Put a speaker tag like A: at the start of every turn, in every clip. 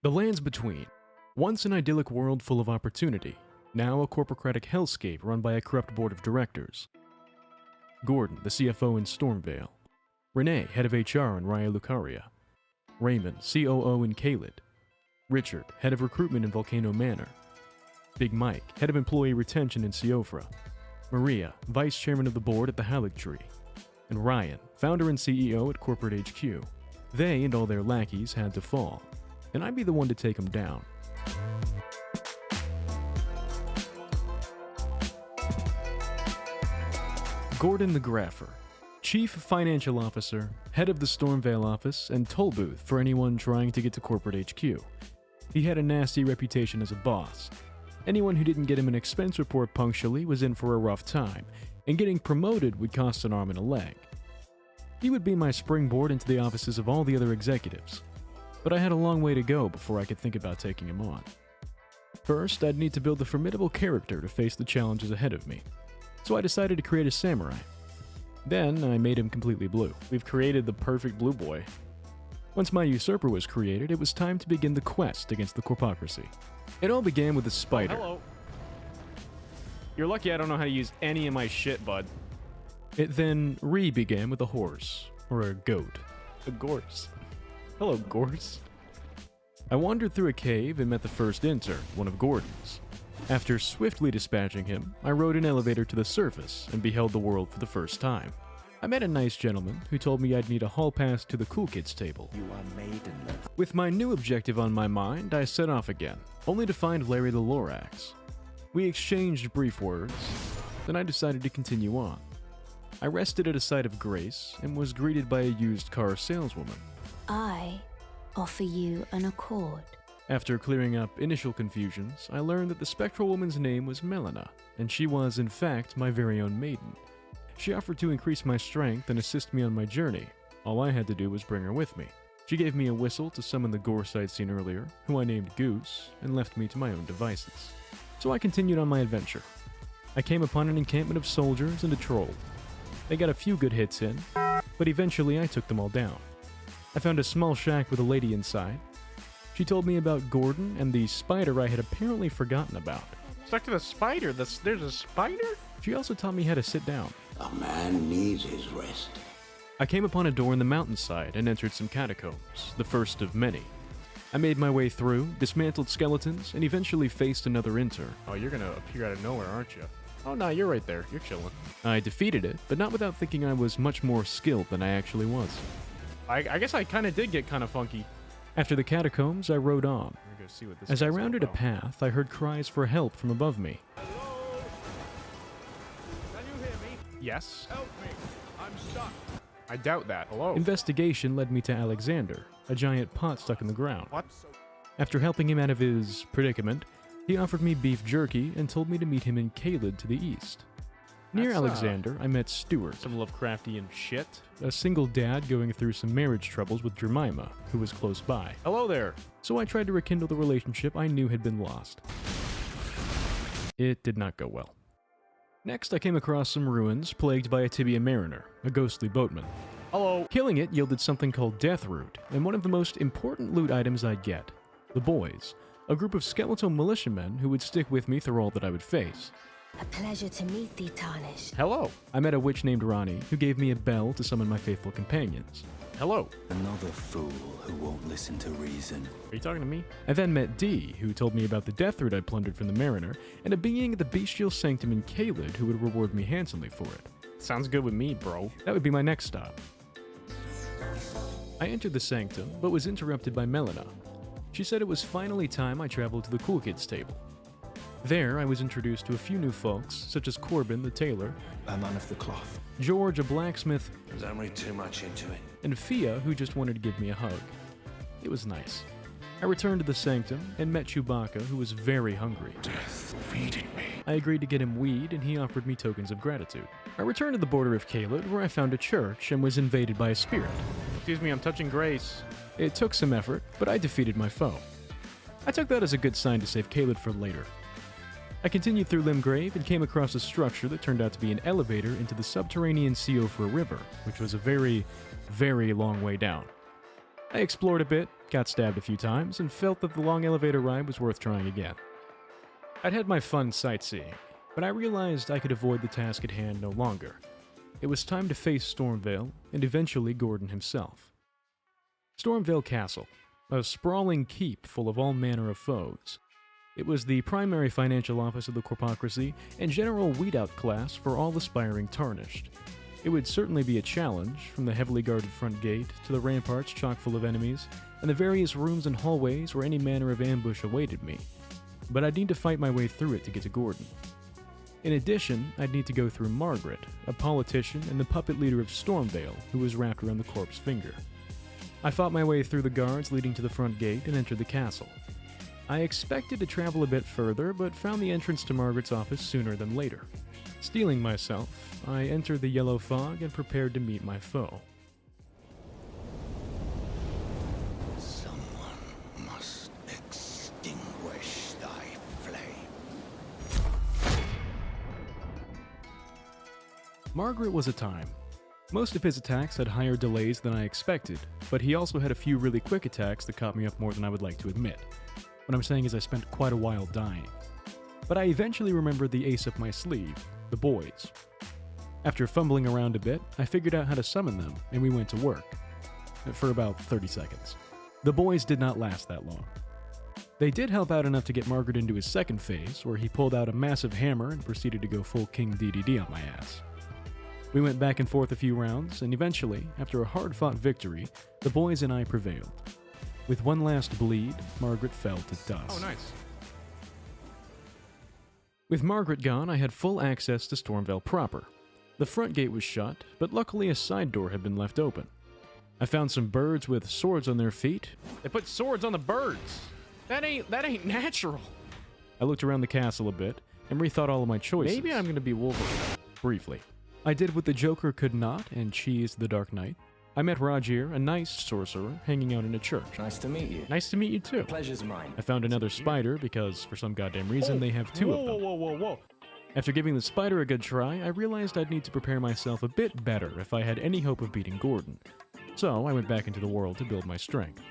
A: The lands between. Once an idyllic world full of opportunity, now a corpocratic hellscape run by a corrupt board of directors. Gordon, the CFO in Stormvale. Renee, head of HR in Raya Lucaria. Raymond, COO in Caelid. Richard, head of recruitment in Volcano Manor. Big Mike, head of employee retention in Siofra. Maria, vice chairman of the board at the Halleck Tree. And Ryan, founder and CEO at Corporate HQ. They and all their lackeys had to fall, and I'd be the one to take them down. Gordon the Grapher, Chief Financial Officer, head of the Stormveil office, and toll booth for anyone trying to get to Corporate HQ. He had a nasty reputation as a boss. Anyone who didn't get him an expense report punctually was in for a rough time, and getting promoted would cost an arm and a leg. He would be my springboard into the offices of all the other executives, but I had a long way to go before I could think about taking him on. First, I'd need to build a formidable character to face the challenges ahead of me, so I decided to create a samurai. Then, I made him completely blue. We've created the perfect blue boy. Once my usurper was created, it was time to begin the quest against the Corpocracy. It all began with a spider.
B: Oh, hello. You're lucky I don't know how to use any of my shit, bud.
A: It then began with a horse, or a goat.
B: A gorse. Hello, gorse.
A: I wandered through a cave and met the first intern, one of Gordon's. After swiftly dispatching him, I rode an elevator to the surface and beheld the world for the first time. I met a nice gentleman who told me I'd need a hall pass to the cool kids table.
C: You are maidenless.
A: With my new objective on my mind, I set off again, only to find Larry the Lorax. We exchanged brief words, then I decided to continue on. I rested at a site of grace and was greeted by a used car saleswoman.
D: I offer you an accord.
A: After clearing up initial confusions, I learned that the spectral woman's name was Melina, and she was, in fact, my very own maiden. She offered to increase my strength and assist me on my journey. All I had to do was bring her with me. She gave me a whistle to summon the Gorse I'd seen earlier, who I named Goose, and left me to my own devices. So I continued on my adventure. I came upon an encampment of soldiers and a troll. They got a few good hits in, but eventually I took them all down. I found a small shack with a lady inside. She told me about Gordon and the spider I had apparently forgotten about.
B: Stuck to the spider. There's a spider?
A: She also taught me how to sit down.
C: A man needs his rest.
A: I came upon a door in the mountainside and entered some catacombs, the first of many. I made my way through, dismantled skeletons, and eventually faced another intern.
B: Oh, you're gonna appear out of nowhere, aren't you? Oh, no, you're right there. You're chilling.
A: I defeated it, but not without thinking I was much more skilled than I actually was.
B: I guess I kind of did get kind of funky.
A: After the catacombs, I rode on.
B: We're gonna see what this
A: As I
B: is
A: rounded a
B: about.
A: path, I heard cries for help from above me.
E: Hello? Can you hear me?
B: Yes?
E: Help me. I'm stuck.
B: I doubt that. Hello?
A: Investigation led me to Alexander, a giant pot stuck in the ground.
B: What?
A: After helping him out of his predicament, he offered me beef jerky and told me to meet him in Caelid to the east. Near
B: That's,
A: Alexander, I met Stuart,
B: Some Lovecraftian shit.
A: a single dad going through some marriage troubles with Jemima, who was close by.
B: Hello there.
A: So I tried to rekindle the relationship I knew had been lost. It did not go well. Next, I came across some ruins plagued by a tibia mariner, a ghostly boatman.
B: Hello.
A: Killing it yielded something called Death Root, and one of the most important loot items I'd get. The Boys, a group of skeletal militiamen who would stick with me through all that I would face.
D: A pleasure to meet thee, Tarnish.
B: Hello.
A: I met a witch named Ronnie, who gave me a bell to summon my faithful companions.
B: Hello.
C: Another fool who won't listen to reason.
B: Are you talking to me?
A: I then met Dee, who told me about the Death Root I plundered from the Mariner, and a being at the Bestial Sanctum in Caelid who would reward me handsomely for it.
B: Sounds good with me, bro.
A: That would be my next stop. I entered the Sanctum, but was interrupted by Melina. She said it was finally time I traveled to the cool kids table. There, I was introduced to a few new folks, such as Corbin, the tailor,
C: A man of the cloth.
A: George, a blacksmith,
C: Don't read too much into it.
A: and Fia, who just wanted to give me a hug. It was nice. I returned to the Sanctum and met Chewbacca, who was very hungry.
C: Death feeding me.
A: I agreed to get him weed, and he offered me tokens of gratitude. I returned to the border of Caelid, where I found a church and was invaded by a spirit.
B: Excuse me, I'm touching Grace.
A: It took some effort, but I defeated my foe. I took that as a good sign to save Caelid for later. I continued through Limgrave and came across a structure that turned out to be an elevator into the subterranean Siofra River, which was a very, very long way down. I explored a bit, got stabbed a few times, and felt that the long elevator ride was worth trying again. I'd had my fun sightseeing, but I realized I could avoid the task at hand no longer. It was time to face Stormveil, and eventually Gordon himself. Stormveil Castle, a sprawling keep full of all manner of foes. It was the primary financial office of the Corpocracy and general weed-out class for all aspiring tarnished. It would certainly be a challenge, from the heavily guarded front gate to the ramparts chock full of enemies, and the various rooms and hallways where any manner of ambush awaited me. But I'd need to fight my way through it to get to Gordon. In addition, I'd need to go through Margaret, a politician and the puppet leader of Stormveil, who was wrapped around the corpse finger. I fought my way through the guards leading to the front gate and entered the castle. I expected to travel a bit further, but found the entrance to Margaret's office sooner than later. Steeling myself, I entered the yellow fog and prepared to meet my foe.
C: Someone must extinguish thy flame.
A: Margaret was a time. Most of his attacks had higher delays than I expected, but he also had a few really quick attacks that caught me up more than I would like to admit. What I'm saying is I spent quite a while dying. But I eventually remembered the ace up my sleeve, the boys. After fumbling around a bit, I figured out how to summon them, and we went to work. For about 30 seconds. The boys did not last that long. They did help out enough to get Margaret into his second phase, where he pulled out a massive hammer and proceeded to go full King DDD on my ass. We went back and forth a few rounds, and eventually, after a hard-fought victory, the boys and I prevailed. With one last bleed, Margaret fell to dust.
B: Oh, nice.
A: With Margaret gone, I had full access to Stormveil proper. The front gate was shut, but luckily a side door had been left open. I found some birds with swords on their feet.
B: They put swords on the birds. That ain't natural.
A: I looked around the castle a bit and rethought all of my choices.
B: Maybe I'm gonna be Wolverine.
A: Briefly. I did what the Joker could not and cheesed the Dark Knight. I met Rogier, a nice sorcerer, hanging out in a church.
C: Nice to meet you.
A: Nice to meet you too.
C: Pleasure's mine.
A: I found another spider because, for some goddamn reason, they have two of them.
B: Whoa.
A: After giving the spider a good try, I realized I'd need to prepare myself a bit better if I had any hope of beating Gordon. So I went back into the world to build my strength.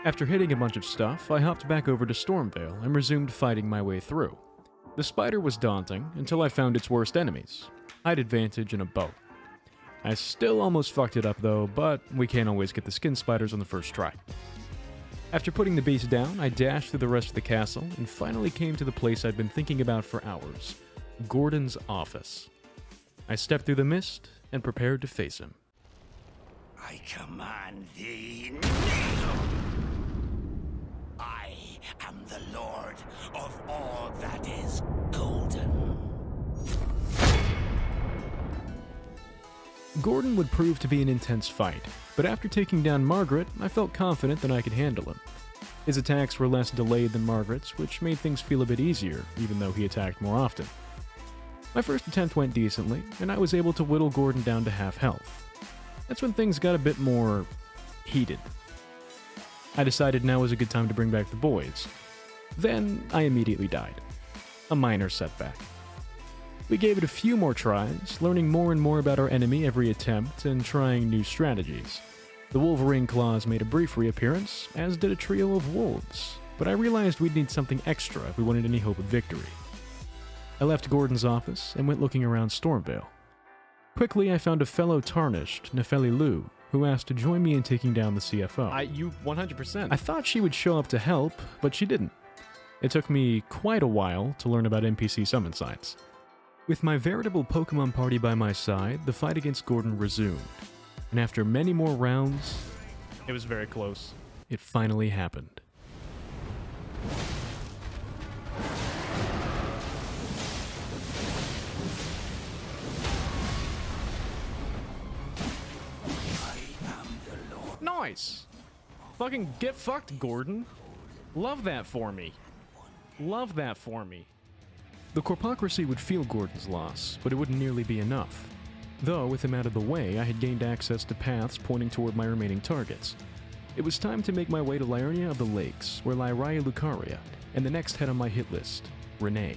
A: After hitting a bunch of stuff, I hopped back over to Stormveil and resumed fighting my way through. The spider was daunting until I found its worst enemies. I had advantage in a bow. I still almost fucked it up though, but we can't always get the skin spiders on the first try. After putting the beast down, I dashed through the rest of the castle and finally came to the place I'd been thinking about for hours, Gordon's office. I stepped through the mist and prepared to face him.
C: I command thee, kneel! I am the Lord of all that is golden.
A: Gordon would prove to be an intense fight, but after taking down Margaret, I felt confident that I could handle him. His attacks were less delayed than Margaret's, which made things feel a bit easier, even though he attacked more often. My first attempt went decently, and I was able to whittle Gordon down to half health. That's when things got a bit more heated. I decided now was a good time to bring back the boys. Then I immediately died. A minor setback. We gave it a few more tries, learning more and more about our enemy every attempt and trying new strategies. The Wolverine claws made a brief reappearance, as did a trio of wolves, but I realized we'd need something extra if we wanted any hope of victory. I left Gordon's office and went looking around Stormveil. Quickly, I found a fellow tarnished, Nefeli Lu, who asked to join me in taking down the CFO.
B: You 100%.
A: I thought she would show up to help, but she didn't. It took me quite a while to learn about NPC summon signs. With my veritable Pokemon party by my side, the fight against Gordon resumed. And after many more rounds,
B: It was very close.
A: it finally happened.
B: twice. Fucking get fucked, Gordon. Love that for me. Love that for me.
A: The Corpocracy would feel Gordon's loss, but it wouldn't nearly be enough. Though, with him out of the way, I had gained access to paths pointing toward my remaining targets. It was time to make my way to Liurnia of the Lakes, where lie Raya Lucaria, and the next head on my hit list, Renee.